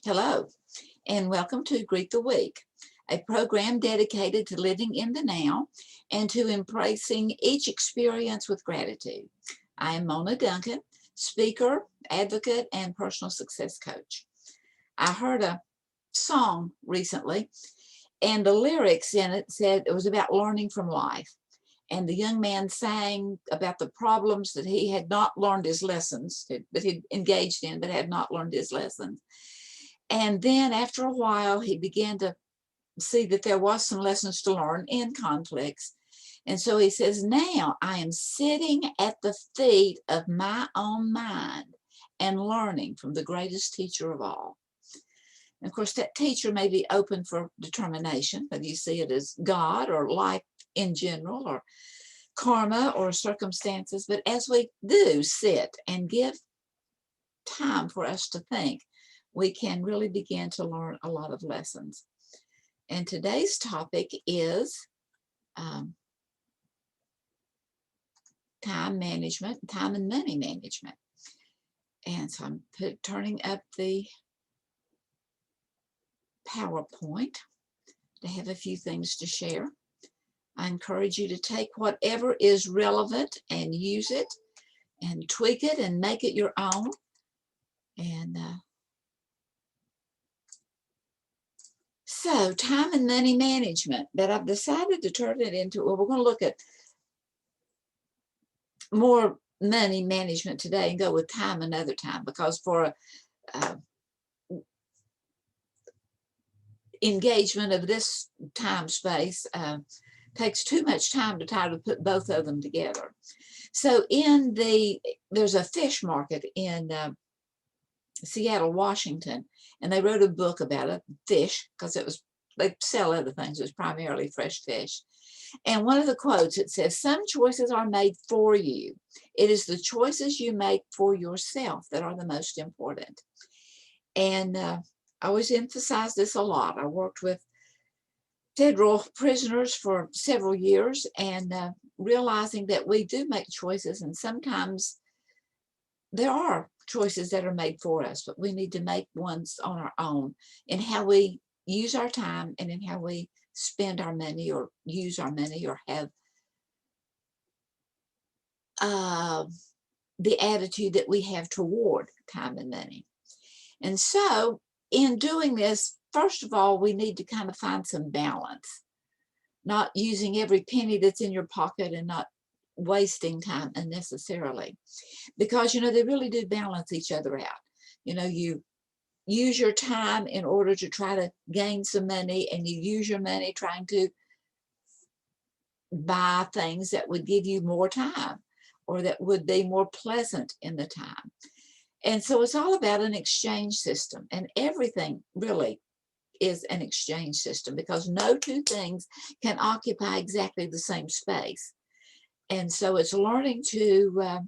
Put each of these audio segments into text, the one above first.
Hello, and welcome to Greet the Week, a program dedicated to living in the now and to embracing each experience with gratitude. I am Mona Duncan, speaker, advocate, and personal success coach. I heard a song recently, and the lyrics in it said it was about learning from life. And the young man sang about the problems that he had not learned his lessons, that he'd engaged in, but had not learned his lessons. And then after a while, he began to see that there was some lessons to learn in conflicts. And so he says, now I am sitting at the feet of my own mind and learning from the greatest teacher of all. And of course, that teacher may be open for determination, whether you see it as God or life in general or karma or circumstances. But as we do sit and give time for us to think, we can really begin to learn a lot of lessons. And today's topic is time management, time and money management. And so I'm turning up the PowerPoint to have a few things to share. I encourage you to take whatever is relevant and use it and tweak it and make it your own. And so time and money management, but I've decided to turn it into, well, we're going to look at more money management today and go with time another time, because for engagement of this time space takes too much time to try to put both of them together. So there's a fish market in Seattle, Washington, and they wrote a book about it, fish, because they sell other things. It was primarily fresh fish. And one of the quotes, it says, some choices are made for you. It is the choices you make for yourself that are the most important. And I always emphasize this a lot. I worked with federal prisoners for several years, and realizing that we do make choices, and sometimes there are choices that are made for us, but we need to make ones on our own in how we use our time and in how we spend our money or use our money or have the attitude that we have toward time and money. And so in doing this, first of all, we need to kind of find some balance, not using every penny that's in your pocket and not wasting time unnecessarily, because, they really do balance each other out. You use your time in order to try to gain some money, and you use your money trying to buy things that would give you more time or that would be more pleasant in the time. And so it's all about an exchange system, and everything really is an exchange system, because no two things can occupy exactly the same space. And so it's learning to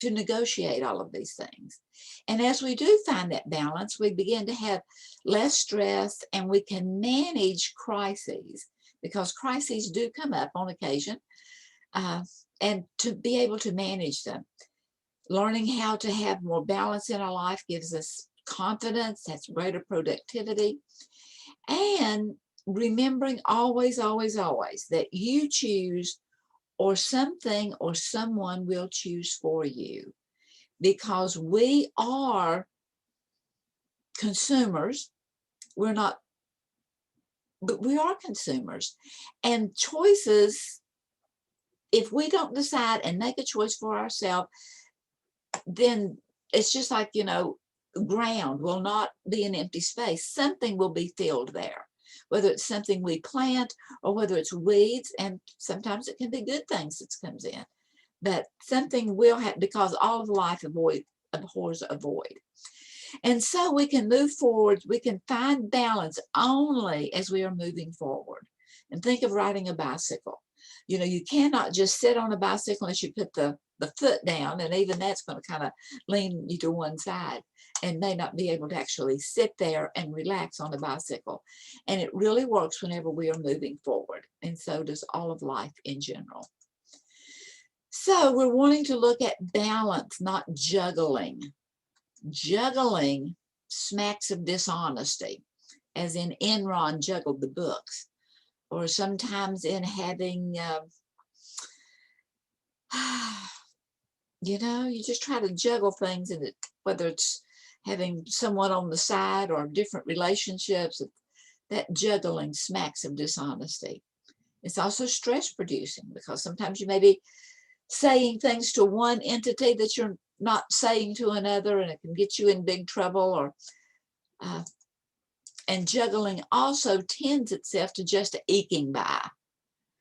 negotiate all of these things. And as we do find that balance, we begin to have less stress, and we can manage crises, because crises do come up on occasion, and to be able to manage them. Learning how to have more balance in our life gives us confidence, that's greater productivity, and remembering always, always, always that you choose, or something or someone will choose for you, because we are consumers. We're not, but we are consumers. And choices, if we don't decide and make a choice for ourselves, then it's just like, ground will not be an empty space. Something will be filled there, whether it's something we plant or whether it's weeds, and sometimes it can be good things that comes in, but something will have, because all of life abhors a void. And so we can move forward, we can find balance only as we are moving forward. And think of riding a bicycle. You cannot just sit on a bicycle unless you put the foot down, and even that's going to kind of lean you to one side and may not be able to actually sit there and relax on a bicycle. And it really works whenever we are moving forward, and so does all of life in general. So we're wanting to look at balance, not juggling. Juggling smacks of dishonesty, as in Enron juggled the books, or sometimes in having, you just try to juggle things, and whether it's having someone on the side or different relationships, that juggling smacks of dishonesty. It's also stress producing, because sometimes you may be saying things to one entity that you're not saying to another, and it can get you in big trouble. Or and juggling also tends itself to just eking by,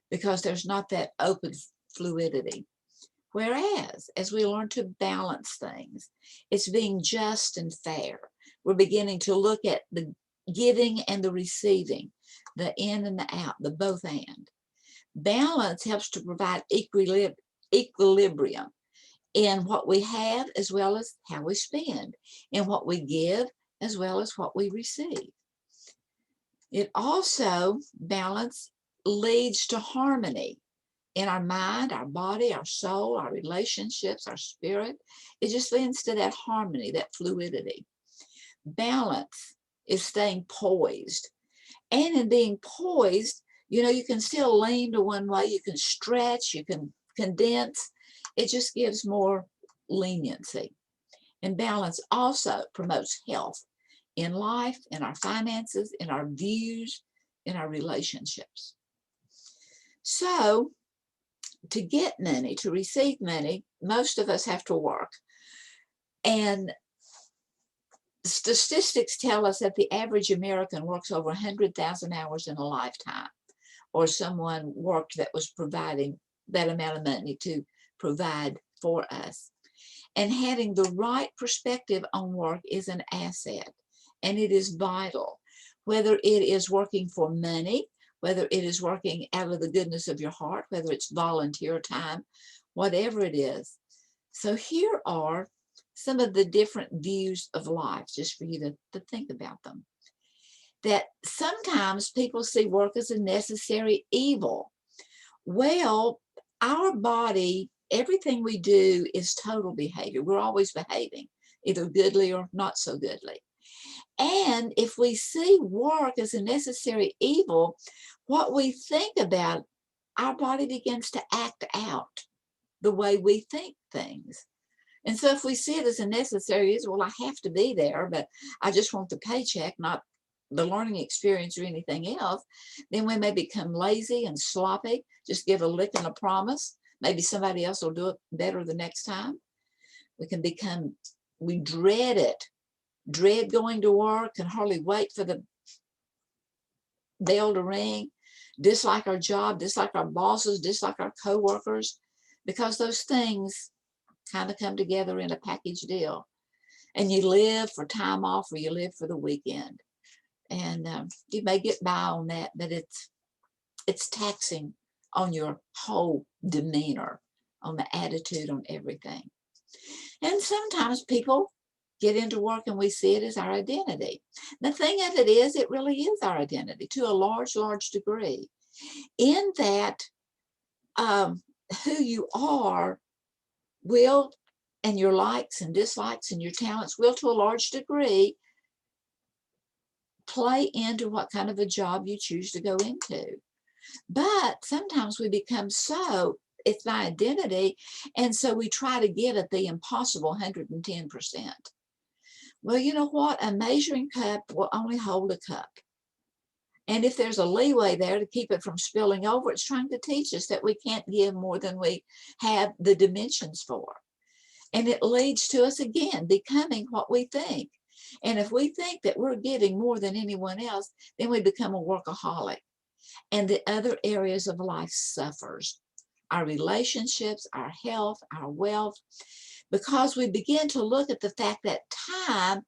because there's not that open fluidity. Whereas, as we learn to balance things, it's being just and fair. We're beginning to look at the giving and the receiving, the in and the out, the both and. Balance helps to provide equilibrium in what we have as well as how we spend, in what we give as well as what we receive. It also, balance leads to harmony in our mind, our body, our soul, our relationships, our spirit. It just leads to that harmony, that fluidity. Balance is staying poised. And in being poised, you can still lean to one way, you can stretch, you can condense. It just gives more leniency. And balance also promotes health in life, in our finances, in our views, in our relationships. So, to get money, to receive money, most of us have to work. And statistics tell us that the average American works over 100,000 hours in a lifetime, or someone worked that was providing that amount of money to provide for us. And having the right perspective on work is an asset, and it is vital, whether it is working for money, whether it is working out of the goodness of your heart, whether it's volunteer time, whatever it is. So here are some of the different views of life, just for you to think about them. That sometimes people see work as a necessary evil. Well, our body, everything we do is total behavior. We're always behaving, either goodly or not so goodly. And if we see work as a necessary evil, what we think about, our body begins to act out the way we think things. And so if we see it as a necessary evil, well, I have to be there, but I just want the paycheck, not the learning experience or anything else, then we may become lazy and sloppy, just give a lick and a promise. Maybe somebody else will do it better the next time. We dread it. Dread going to work, can hardly wait for the bell to ring, dislike our job, dislike our bosses, dislike our coworkers, because those things kind of come together in a package deal. And you live for time off, or you live for the weekend. And you may get by on that, but it's taxing on your whole demeanor, on the attitude, on everything. And sometimes people get into work and we see it as our identity. The thing of it is, it really is our identity to a large, large degree, in that who you are will, and your likes and dislikes and your talents will, to a large degree, play into what kind of a job you choose to go into. But sometimes we become it's my identity, and so we try to give it the impossible 110%. Well, you know what? A measuring cup will only hold a cup. And if there's a leeway there to keep it from spilling over, it's trying to teach us that we can't give more than we have the dimensions for. And it leads to us, again, becoming what we think. And if we think that we're giving more than anyone else, then we become a workaholic. And the other areas of life suffers. Our relationships, our health, our wealth, because we begin to look at the fact that time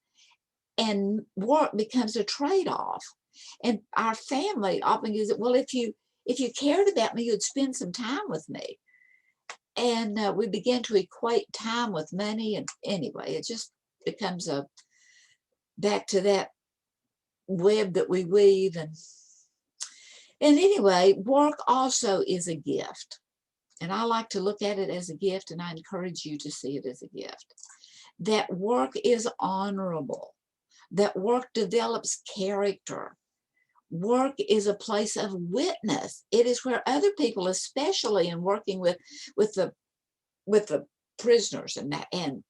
and work becomes a trade-off. And our family often uses it, well, if you cared about me, you'd spend some time with me. And we begin to equate time with money. And anyway, it just becomes back to that web that we weave. And anyway, work also is a gift. And I like to look at it as a gift, and I encourage you to see it as a gift. that work is honorable, that work develops character. Work is a place of witness. It is where other people, especially in working with the prisoners and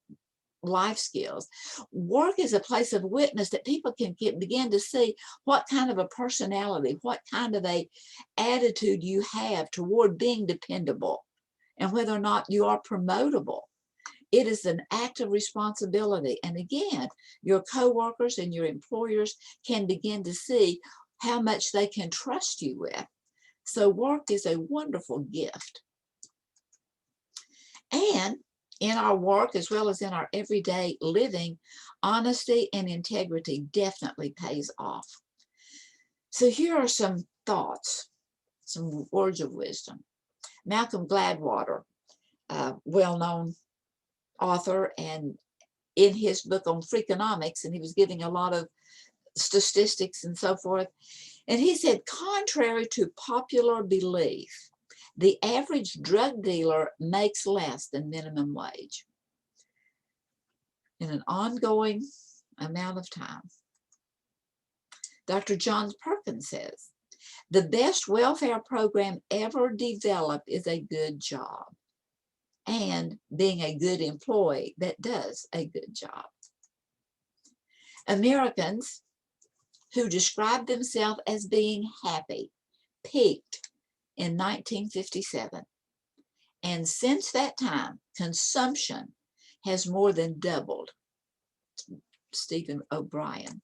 life skills, work is a place of witness that people can begin to see what kind of a personality, what kind of a attitude you have toward being dependable, and whether or not you are promotable. It is an act of responsibility. And again, your coworkers and your employers can begin to see how much they can trust you with. So work is a wonderful gift. And in our work, as well as in our everyday living, honesty and integrity definitely pays off. So here are some thoughts, some words of wisdom. Malcolm Gladwell, well-known author, and in his book on Freakonomics, and he was giving a lot of statistics and so forth, and he said, contrary to popular belief, the average drug dealer makes less than minimum wage in an ongoing amount of time. Dr. John Perkins says, the best welfare program ever developed is a good job, and being a good employee that does a good job. Americans who described themselves as being happy peaked in 1957. And since that time, consumption has more than doubled. Stephen O'Brien.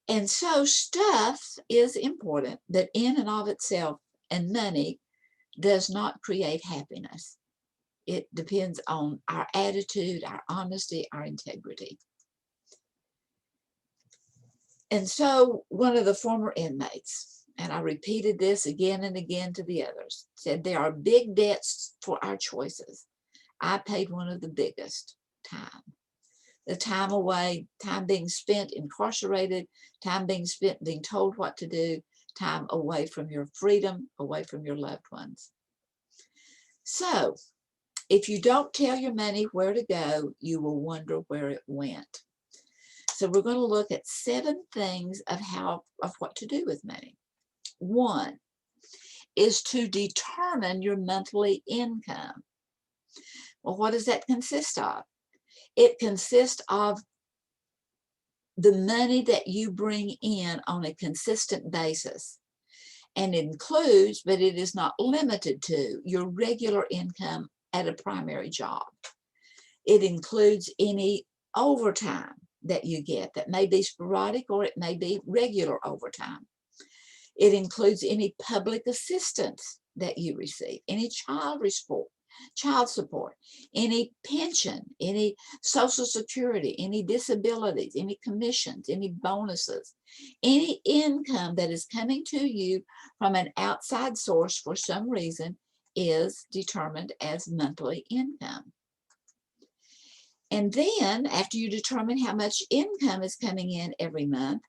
And so stuff is important, but in and of itself, and money does not create happiness. It depends on our attitude, our honesty, our integrity. And so one of the former inmates, and I repeated this again and again to the others, said there are big debts for our choices. I paid one of the biggest, time. The time away, time being spent incarcerated, time being spent being told what to do, time away from your freedom, away from your loved ones. So if you don't tell your money where to go, you will wonder where it went. So we're going to look at 7 things of what to do with money. 1 is to determine your monthly income. Well, what does that consist of? It consists of the money that you bring in on a consistent basis, and includes, but it is not limited to, your regular income at a primary job. It includes any overtime that you get that may be sporadic, or it may be regular overtime. It includes any public assistance that you receive, any child support, any pension, any Social Security, any disabilities, any commissions, any bonuses, any income that is coming to you from an outside source for some reason is determined as monthly income. And then after you determine how much income is coming in every month,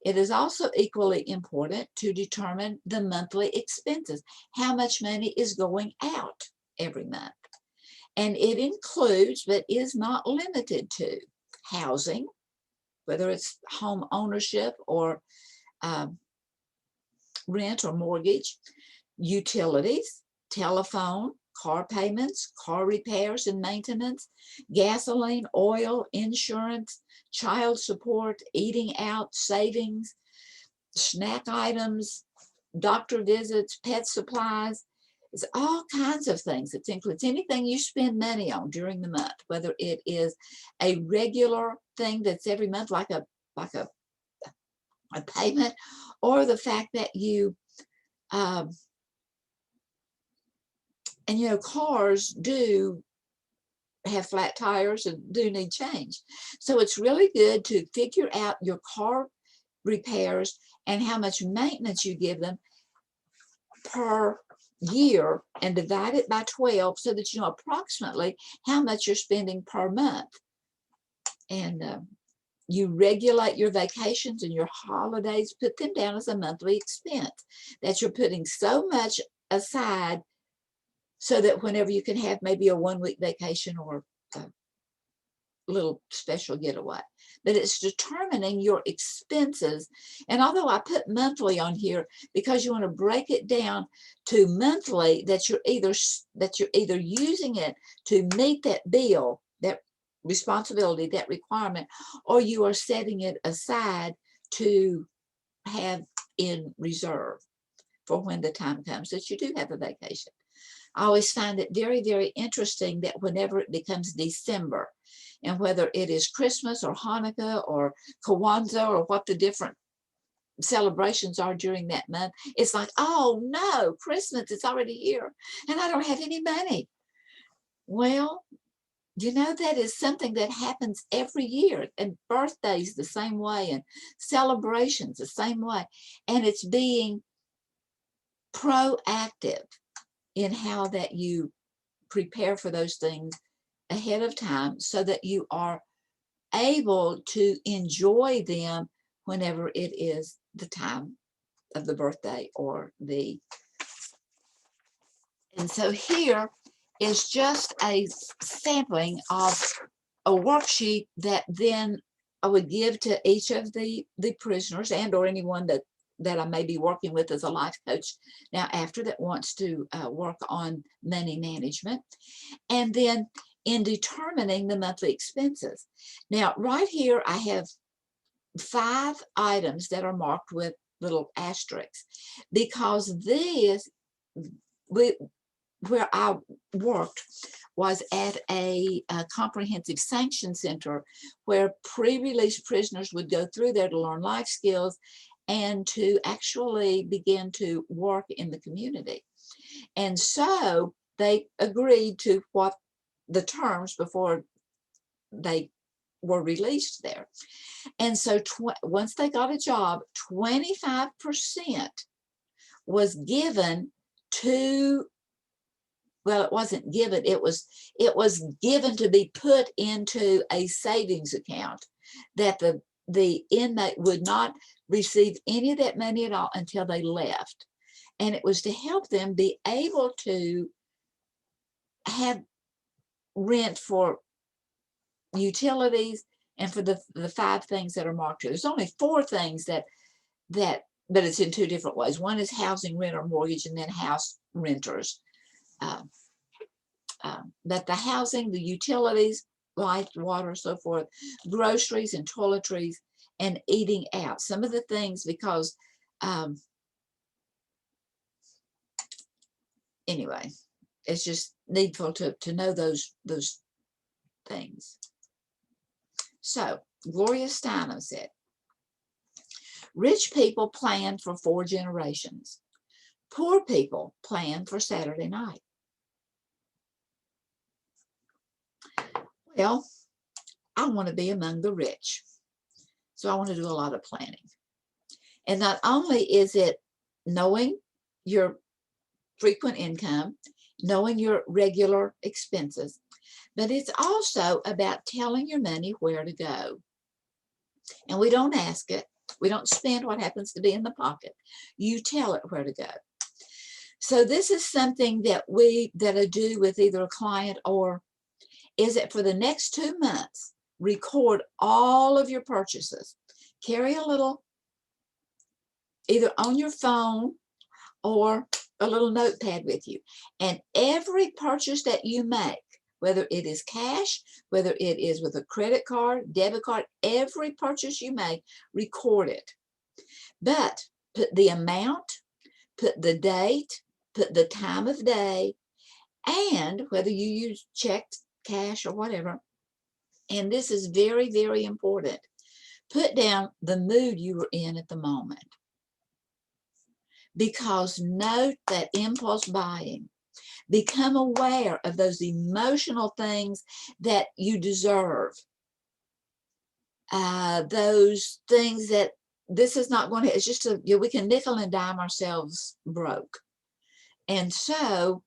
it is also equally important to determine the monthly expenses, how much money is going out every month. And it includes, but is not limited to, housing, whether it's home ownership or rent or mortgage, utilities, telephone, car payments, car repairs and maintenance, gasoline, oil, insurance, child support, eating out, savings, snack items, doctor visits, pet supplies. It's all kinds of things. It includes anything you spend money on during the month, whether it is a regular thing that's every month, like a payment, or the fact that you and you know, cars do have flat tires and do need change. So it's really good to figure out your car repairs and how much maintenance you give them per year and divide it by 12 so that you know approximately how much you're spending per month. And you regulate your vacations and your holidays, put them down as a monthly expense, that you're putting so much aside so that whenever you can have maybe a 1-week vacation or little special getaway. But it's determining your expenses. And although I put monthly on here because you want to break it down to monthly, that you're either using it to meet that bill, that responsibility, that requirement, or you are setting it aside to have in reserve for when the time comes that you do have a vacation. I always find it very, very interesting that whenever it becomes December, and whether it is Christmas or Hanukkah or Kwanzaa or what the different celebrations are during that month, it's like, oh no, Christmas is already here and I don't have any money. Well, you know, that is something that happens every year, and birthdays the same way, and celebrations the same way. And it's being proactive in how that you prepare for those things ahead of time so that you are able to enjoy them whenever it is the time of the birthday or the. And so here is just a sampling of a worksheet that then I would give to each of the prisoners and or anyone that I may be working with as a life coach now after that wants to work on money management. And then in determining the monthly expenses. Now, right here, I have 5 items that are marked with little asterisks because these, where I worked was at a comprehensive sanction center where pre-release prisoners would go through there to learn life skills and to actually begin to work in the community. And so they agreed to what the terms before they were released there. And so once they got a job, 25% was given to, well, it wasn't given, it was given to be put into a savings account that the inmate would not receive any of that money at all until they left. And it was to help them be able to have rent for utilities and for the 5 things that are marked here. There's only 4 things that but it's in 2 different ways. One is housing, rent, or mortgage, and then house renters. But the housing, the utilities, light, water, so forth, groceries and toiletries, and eating out. Some of the things, because anyway, it's just needful to know those things. So Gloria Steinem said, rich people plan for 4 generations. Poor people plan for Saturday night. Well, I want to be among the rich. So I want to do a lot of planning. And not only is it knowing your frequent income, knowing your regular expenses, but it's also about telling your money where to go. And we don't ask it. We don't spend what happens to be in the pocket. You tell it where to go. So this is something that I do with either a client or is that for the next 2 months, record all of your purchases. Carry a little, either on your phone or a little notepad with you. And every purchase that you make, whether it is cash, whether it is with a credit card, debit card, every purchase you make, record it. But put the amount, put the date, put the time of day, and whether you use check, cash, or whatever. And this is very, very important. Put down the mood you were in at the moment. Because note that impulse buying. Become aware of those emotional things that you deserve. Those things that this is not going to, it's just we can nickel and dime ourselves broke. And so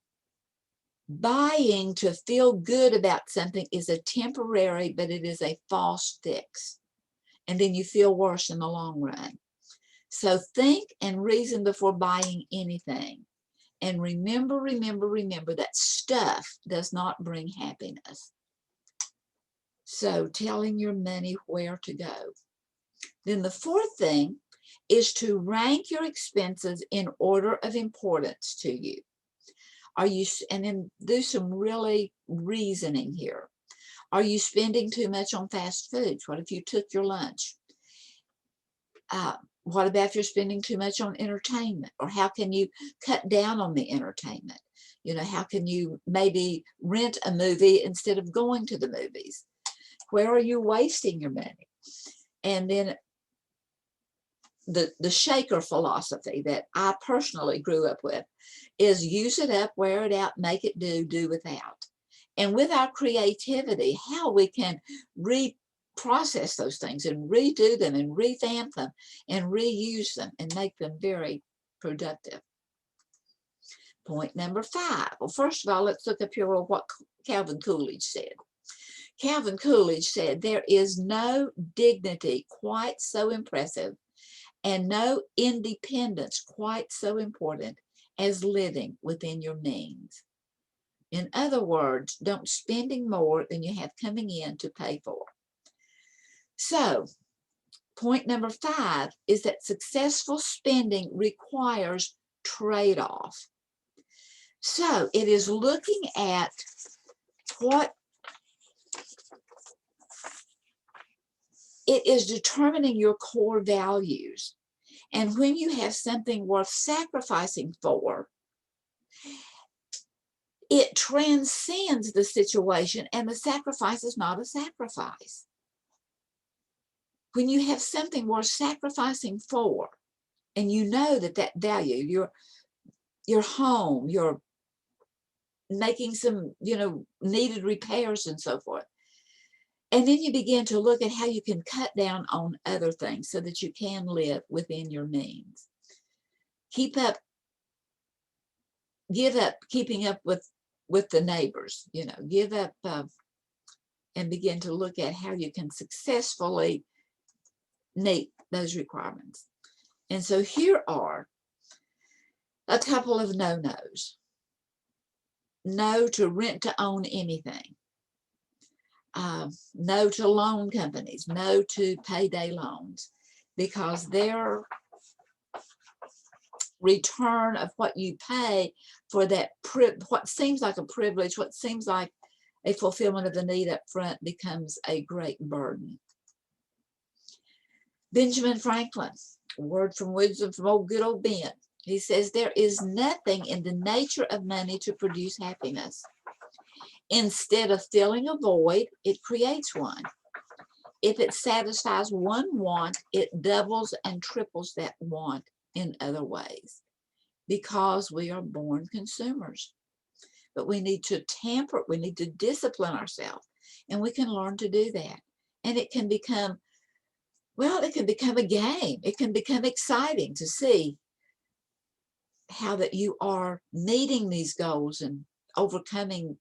buying to feel good about something is a temporary, but it is a false fix. And then you feel worse in the long run. So think and reason before buying anything. And remember that stuff does not bring happiness. So telling your money where to go. Then the fourth thing is to rank your expenses in order of importance to you. And then do some really reasoning here. Are you spending too much on fast foods? What if you took your lunch? What about if you're spending too much on entertainment? Or how can you cut down on the entertainment? You know, how can you maybe rent a movie instead of going to the movies? Where are you wasting your money? And then the shaker philosophy that I personally grew up with is use it up, wear it out, make it do without. And with our creativity, how we can reprocess those things and redo them and revamp them and reuse them and make them very productive. Point number 5. Well, first of all, let's look up here what Calvin Coolidge said. Calvin Coolidge said, there is no dignity quite so impressive and no independence quite so important as living within your means. In other words, don't spending more than you have coming in to pay for. So, point number 5 is that successful spending requires trade-off. So, it is looking at it is determining your core values. And when you have something worth sacrificing for, it transcends the situation, and the sacrifice is not a sacrifice. When you have something worth sacrificing for, and you know that value, your home, you're making some, needed repairs and so forth. And then you begin to look at how you can cut down on other things so that you can live within your means. Give up keeping up with the neighbors, give up and begin to look at how you can successfully meet those requirements. And so here are a couple of no-nos. No to rent to own anything. No to loan companies. No to payday loans, because their return of what you pay for that, what seems like a privilege, what seems like a fulfillment of the need up front, becomes a great burden. Benjamin Franklin, a word from wisdom from good old Ben. He says, there is nothing in the nature of money to produce happiness. Instead of filling a void, it creates one. If it satisfies one want, it doubles and triples that want in other ways, because we are born consumers. But we need to we need to discipline ourselves, and we can learn to do that. And it can become, it can become a game. It can become exciting to see how that you are meeting these goals and overcoming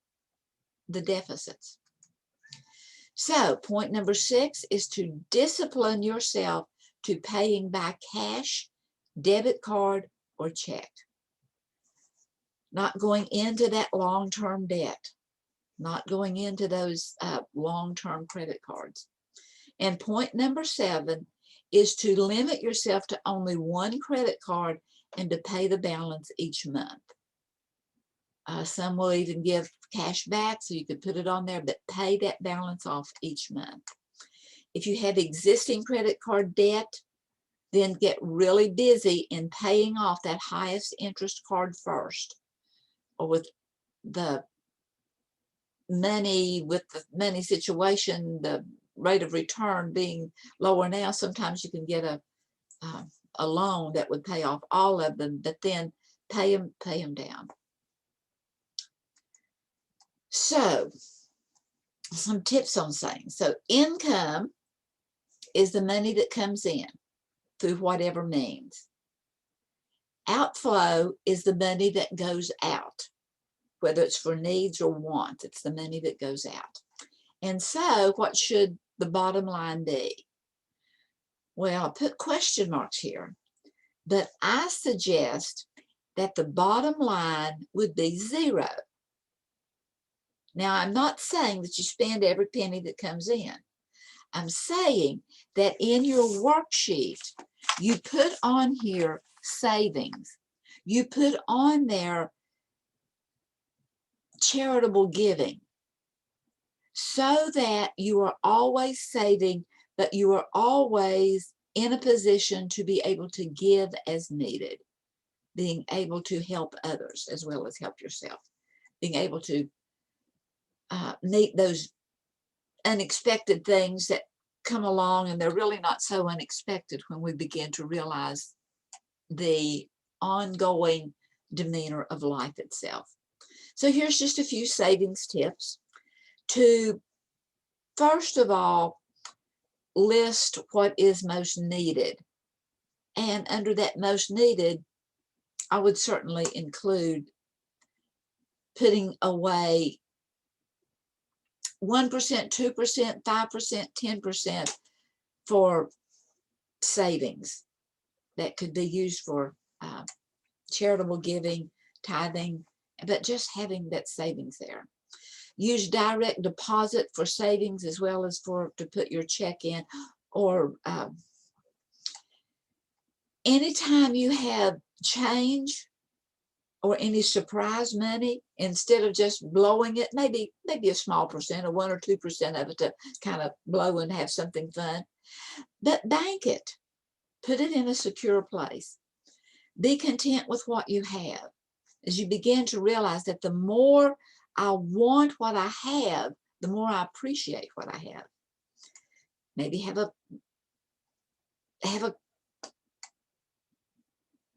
the deficits. So point number 6 is to discipline yourself to paying by cash, debit card, or check. Not going into that long-term debt, not going into those long-term credit cards. And point number 7 is to limit yourself to only one credit card and to pay the balance each month. Some will even give cash back, so you could put it on there, but pay that balance off each month. If you have existing credit card debt, then get really busy in paying off that highest interest card first. Or with the money situation, the rate of return being lower now, sometimes you can get a loan that would pay off all of them, but then pay them down. So, some tips on savings. So, income is the money that comes in through whatever means. Outflow is the money that goes out, whether it's for needs or wants. It's the money that goes out. And so, what should the bottom line be? Well, I put question marks here, but I suggest that the bottom line would be 0. Now, I'm not saying that you spend every penny that comes in. I'm saying that in your worksheet, you put on here savings. You put on there charitable giving, so that you are always saving, but you are always in a position to be able to give as needed, being able to help others as well as help yourself, being able to meet those unexpected things that come along, and they're really not so unexpected when we begin to realize the ongoing demeanor of life itself. So here's just a few savings tips to, first of all, list what is most needed. And under that most needed, I would certainly include putting away 1%, 2%, 5%, 10% for savings that could be used for charitable giving, tithing, but just having that savings there. Use direct deposit for savings as well as to put your check in, or anytime you have change or any surprise money, instead of just blowing it, maybe a small percent, or 1 or 2% of it to kind of blow and have something fun, but bank it, put it in a secure place. Be content with what you have, as you begin to realize that the more I want what I have, the more I appreciate what I have. Maybe have a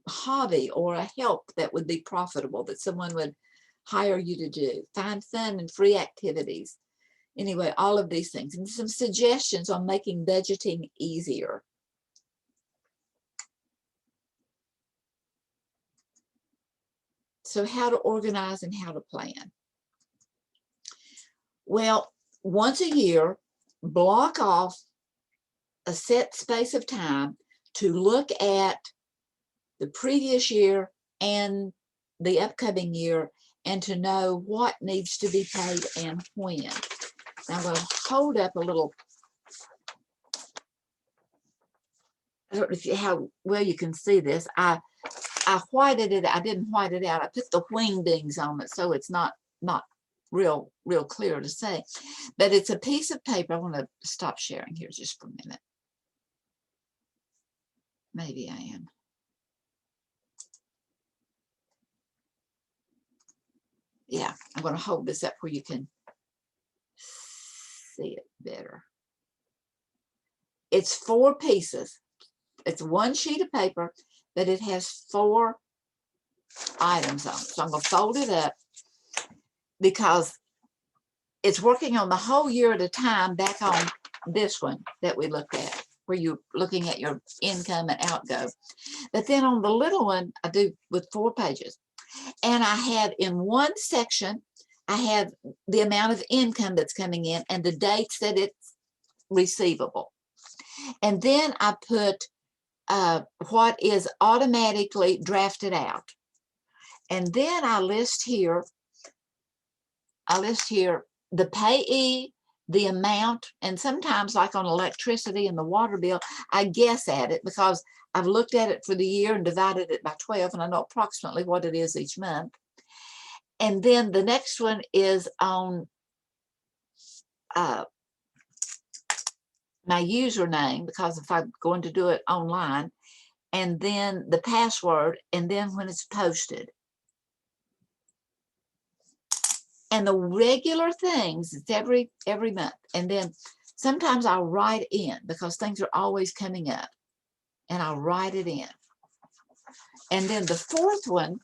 hobby or a help that would be profitable, that someone would hire you to do. Find fun and free activities. Anyway, all of these things, and some suggestions on making budgeting easier. So how to organize and how to plan. Well, once a year, block off a set space of time to look at the previous year and the upcoming year, and to know what needs to be paid and when. Now I'm going to hold up a little, I don't know if how well you can see this. I whited it. I didn't white it out. I put the wingdings on it, so it's not real clear to say. But it's a piece of paper. I want to stop sharing here just for a minute. Maybe I am. Yeah, I'm going to hold this up where you can see it better. It's 4 pieces. It's 1 sheet of paper, but it has 4 items on it. So I'm going to fold it up because it's working on the whole year at a time, back on this one that we looked at, where you're looking at your income and outgo. But then on the little one, I do with 4 pages. And I have in one section, I have the amount of income that's coming in and the dates that it's receivable. And then I put what is automatically drafted out. And then I list here the payee, the amount, and sometimes, like on electricity and the water bill, I guess at it because I've looked at it for the year and divided it by 12, and I know approximately what it is each month. And then the next one is on my username, because if I'm going to do it online, and then the password, and then when it's posted. And the regular things, it's every month. And then sometimes I'll write in, because things are always coming up, and I'll write it in. And then the 4th one,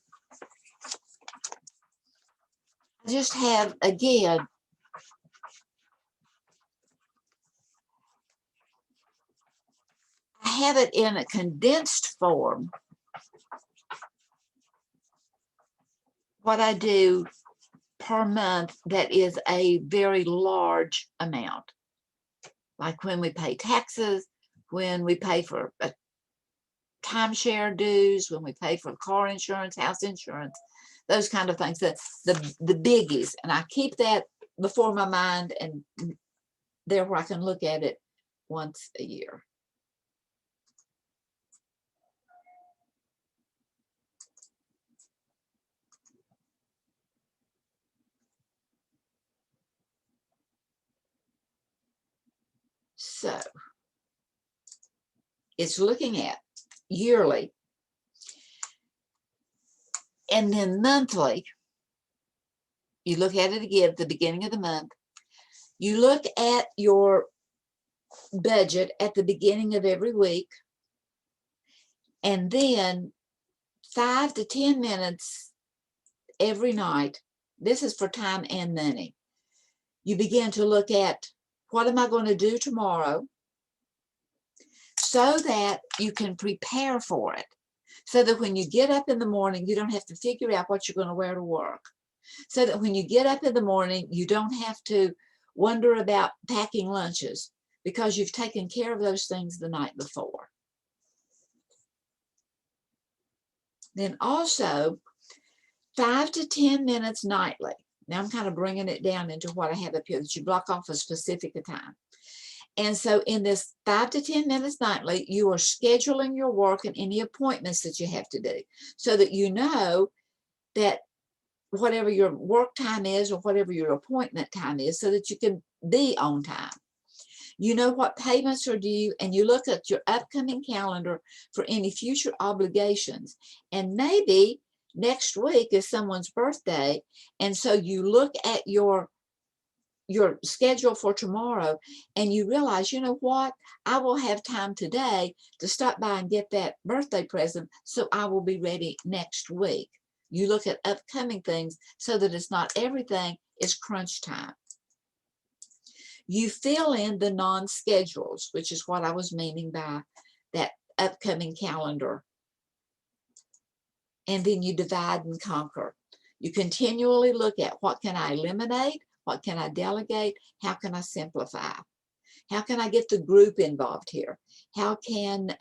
I just have, again, I have it in a condensed form. What I do per month that is a very large amount, like when we pay taxes, when we pay for timeshare dues, when we pay for car insurance, house insurance, those kind of things, the biggies. And I keep that before my mind, and there where I can look at it once a year. So it's looking at yearly, and then monthly. You look at it again at the beginning of the month. You look at your budget at the beginning of every week, and then 5 to 10 minutes every night. This is for time and money. You begin to look at, what am I going to do tomorrow, so that you can prepare for it, so that when you get up in the morning, you don't have to figure out what you're going to wear to work, so that when you get up in the morning, you don't have to wonder about packing lunches, because you've taken care of those things the night before. Then also 5 to 10 minutes nightly. Now I'm kind of bringing it down into what I have up here, that you block off a specific time. And so in this 5 to 10 minutes nightly, you are scheduling your work and any appointments that you have to do, so that you know that whatever your work time is or whatever your appointment time is, so that you can be on time. You know what payments are due, and you look at your upcoming calendar for any future obligations. And maybe next week is someone's birthday, and so you look at your schedule for tomorrow, and you realize, you know what, I will have time today to stop by and get that birthday present, so I will be ready next week. You look at upcoming things so that it's not everything is crunch time. You fill in the non-schedules, which is what I was meaning by that upcoming calendar. And then you divide and conquer. You continually look at, what can I eliminate? What can I delegate? How can I simplify? How can I get the group involved here? How can,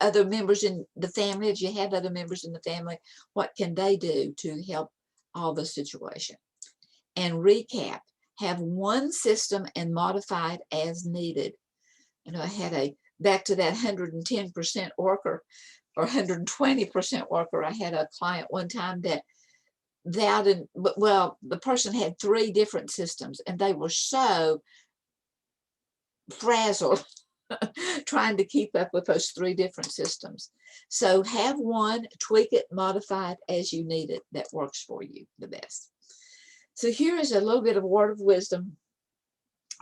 other members in the family, if you have other members in the family, what can they do to help all the situation? And recap. Have one system and modify it as needed. I had back to that 110% worker or 120% worker. I had a client one time that the person had 3 different systems, and they were so frazzled trying to keep up with those 3 different systems. So have one, tweak it, modify it as you need it, that works for you the best. So here is a little bit of word of wisdom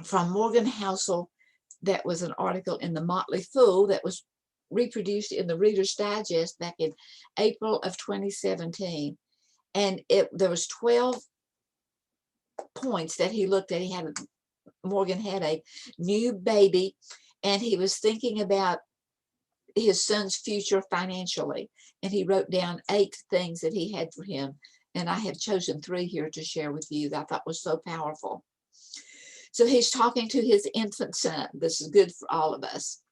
from Morgan Housel. That was an article in the Motley Fool that was reproduced in the Reader's Digest back in April of 2017. And there was 12 points that he looked at. Morgan had a new baby, and he was thinking about his son's future financially. And he wrote down 8 things that he had for him. And I have chosen 3 here to share with you that I thought was so powerful. So he's talking to his infant son. This is good for all of us.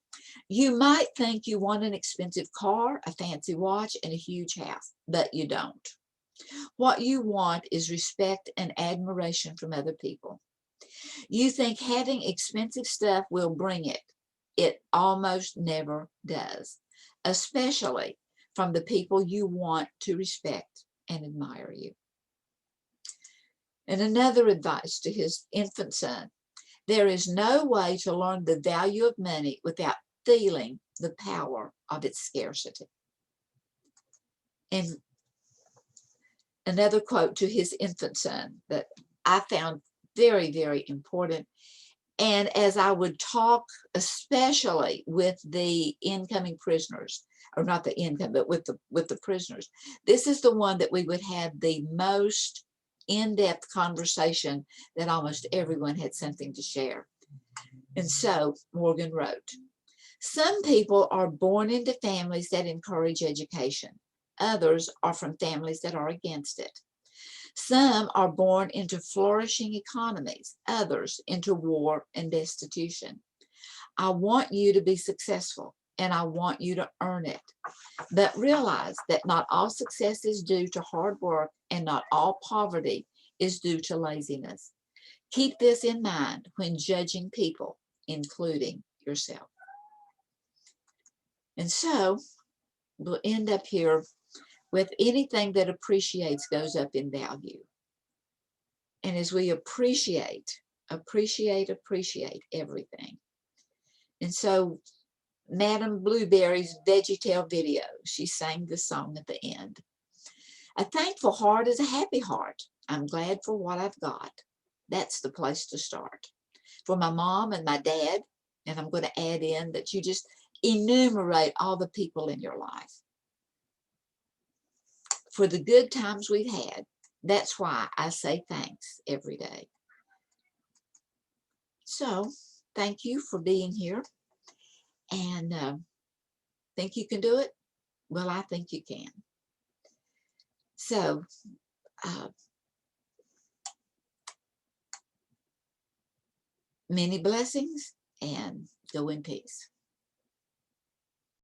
You might think you want an expensive car, a fancy watch, and a huge house, but you don't. What you want is respect and admiration from other people. You think having expensive stuff will bring it. It almost never does, especially from the people you want to respect and admire you. And another advice to his infant son: there is no way to learn the value of money without feeling the power of its scarcity. And another quote to his infant son that I found very, very important. And as I would talk, especially with the incoming prisoners, or not the income, but with the prisoners, this is the one that we would have the most in-depth conversation, that almost everyone had something to share. And so Morgan wrote, some people are born into families that encourage education. Others are from families that are against it. Some are born into flourishing economies, others into war and destitution. I want you to be successful, and I want you to earn it. But realize that not all success is due to hard work, and not all poverty is due to laziness. Keep this in mind when judging people, including yourself. And so we'll end up here with anything that appreciates goes up in value. And as we appreciate everything. And so Madame Blueberry's VeggieTale video, she sang the song at the end. A thankful heart is a happy heart. I'm glad for what I've got. That's the place to start. For my mom and my dad, and I'm going to add in that you just enumerate all the people in your life. For the good times we've had, that's why I say thanks every day. So, thank you for being here. And think you can do it? Well, I think you can. So, many blessings and go in peace.